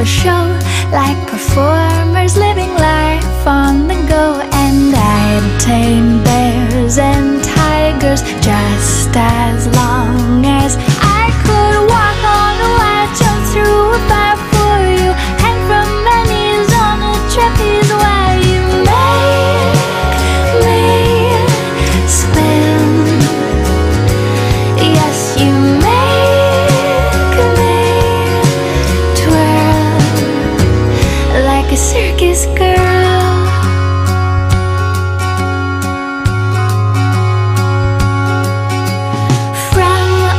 a show, like performers living life on the go. And I'd tame bears and tigers just as long as I could walk on a wire, jump through a fire for you, hang from my knees on a trapeze while you make me spin. Yes, you make me twirl like a circus girl.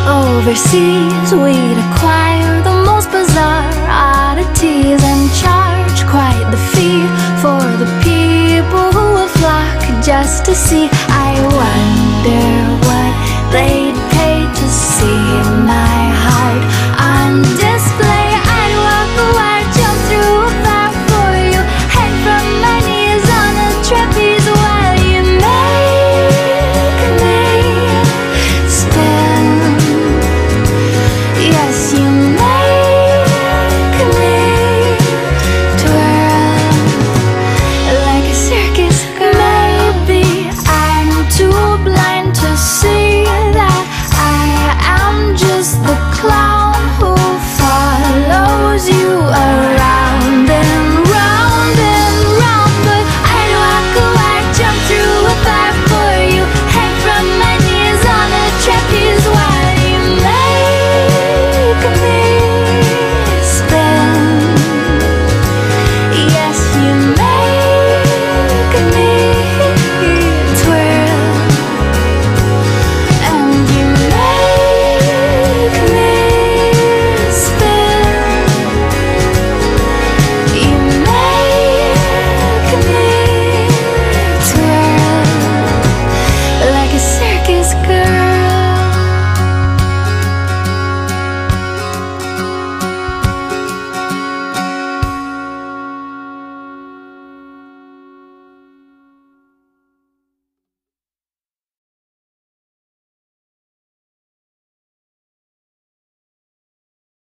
Overseas, we'd acquire the most bizarre oddities and charge quite the fee for the people who will flock just to see. I wonder what they'd